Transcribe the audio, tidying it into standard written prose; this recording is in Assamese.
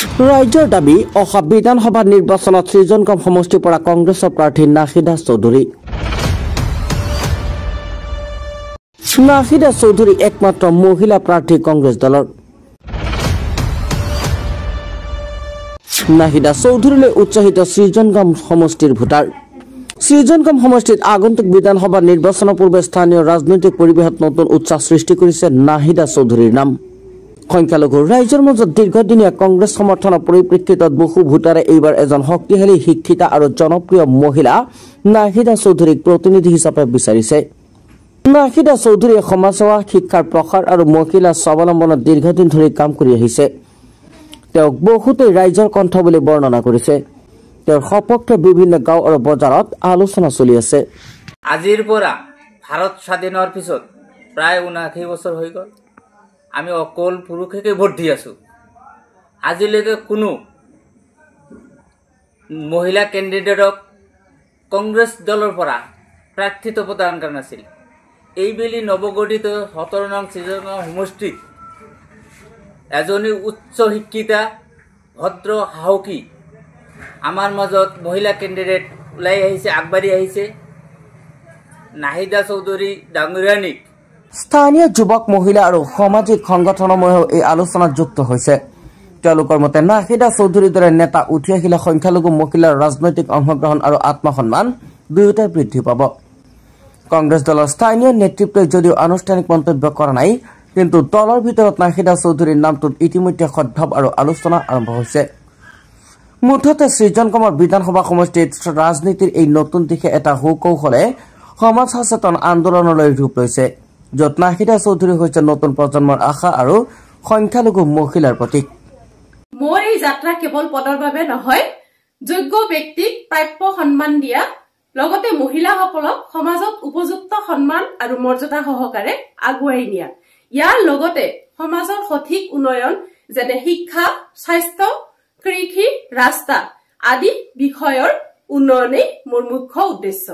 ৰাজ্যৰ দাবী অহা বিধানসভা নিৰ্বাচনত সৃজনকাম সমষ্টিৰ পৰা কংগ্ৰেছৰ প্ৰাৰ্থী নাহিদা চৌধুৰী। নাহিদা চৌধুৰী একমাত্ৰ মহিলা প্ৰাৰ্থী কংগ্ৰেছ দলৰ। নাহিদা চৌধুৰীলৈ উৎসাহিত সৃজনকাম সমষ্টিৰ ভোটাৰ। সৃজনকাম সমষ্টিত আগন্তুক বিধানসভা নিৰ্বাচনৰ পূৰ্বে স্থানীয় ৰাজনৈতিক পৰিৱেশত নতুন উৎসাহ সৃষ্টি কৰিছে নাহিদা চৌধুৰীৰ নাম। সংখ্যালঘু ৰাইজৰ মাজত দীৰ্ঘদিনীয়া কংগ্ৰেছ সমৰ্থনৰ পৰিপ্ৰেক্ষিতত বহু ভোটাৰে এইবাৰ এজন শক্তিশালী শিক্ষিতা আৰু জনপ্ৰিয় মহিলা নাহিদা চৌধুৰীক প্ৰতিনিধি হিচাপে বিচাৰিছে। নাহিদা চৌধুৰীয়ে সমাজসেৱা, শিক্ষাৰ প্ৰসাৰ আৰু মহিলা স্বাৱলম্বনত দীৰ্ঘদিন ধৰি কাম কৰি আহিছে। তেওঁক বহুতে ৰাইজৰ কণ্ঠ বুলি বৰ্ণনা কৰিছে। তেওঁৰ সপক্ষে বিভিন্ন গাঁও আৰু বজাৰত আলোচনা চলি আছে। আজিৰ পৰা ভাৰত স্বাধীনৰ পিছত প্ৰায় ৭৯ বছৰ হৈ গ'ল। আমি অকল পুৰুষকে ভোট দি আছো। আজিলৈকে কোনো মহিলা কেণ্ডিডেটক কংগ্ৰেছ দলৰ পৰা প্ৰাৰ্থিত্ব প্ৰদান কৰা নাছিল। এইবেলি নৱগঠিত ১৭ নং সৃজনকাম সমষ্টিত এজনী উচ্চ শিক্ষিতা ভদ্ৰ সাহসী আমাৰ মাজত মহিলা কেণ্ডিডেট ওলাই আহিছে, আগবাঢ়ি আহিছে। নাহিদা চৌধুৰী ডাঙৰীয়ানীক স্থানীয় যুৱক, মহিলা আৰু সামাজিক সংগঠনসমূহেও এই আলোচনাত যুক্ত হৈছে। তেওঁলোকৰ মতে নাহিদা চৌধুৰীৰ দৰে নেতা উঠি আহিলে সংখ্যালঘু মহিলাৰ ৰাজনৈতিক অংশগ্ৰহণ আৰু আত্মসন্মান দুয়োটাই বৃদ্ধি পাব। কংগ্ৰেছ দলৰ স্থানীয় নেতৃত্বই যদিও আনুষ্ঠানিক মন্তব্য কৰা নাই, কিন্তু দলৰ ভিতৰত নাহিদা চৌধুৰীৰ নামটোত ইতিমধ্যে সদ্ভাৱ আৰু আলোচনা আৰম্ভ হৈছে। মুঠতে সৃজনকামৰ বিধানসভা সমষ্টিত ৰাজনীতিৰ এই নতুন দিশে এটা সুকৌশলে সমাজ সচেতন আন্দোলনলৈ ৰূপ লৈছে, য'ত নাহিদা চৌধুৰী হৈছে নতুন প্ৰজন্মৰ আশা আৰু সংখ্যালঘু মহিলাৰ প্ৰতীক। মোৰ এই যাত্ৰা কেৱল পদৰ বাবে নহয়, যোগ্য ব্যক্তিক প্ৰাপ্য সন্মান দিয়া, লগতে মহিলাসকলক সমাজত উপযুক্ত সন্মান আৰু মৰ্যাদা সহকাৰে আগুৱাই নিয়া। ইয়াৰ লগতে সমাজৰ সঠিক উন্নয়ন যেনে শিক্ষা, স্বাস্থ্য, কৃষি, ৰাস্তা আদি বিষয়ৰ উন্নয়নেই মোৰ মুখ্য উদ্দেশ্য।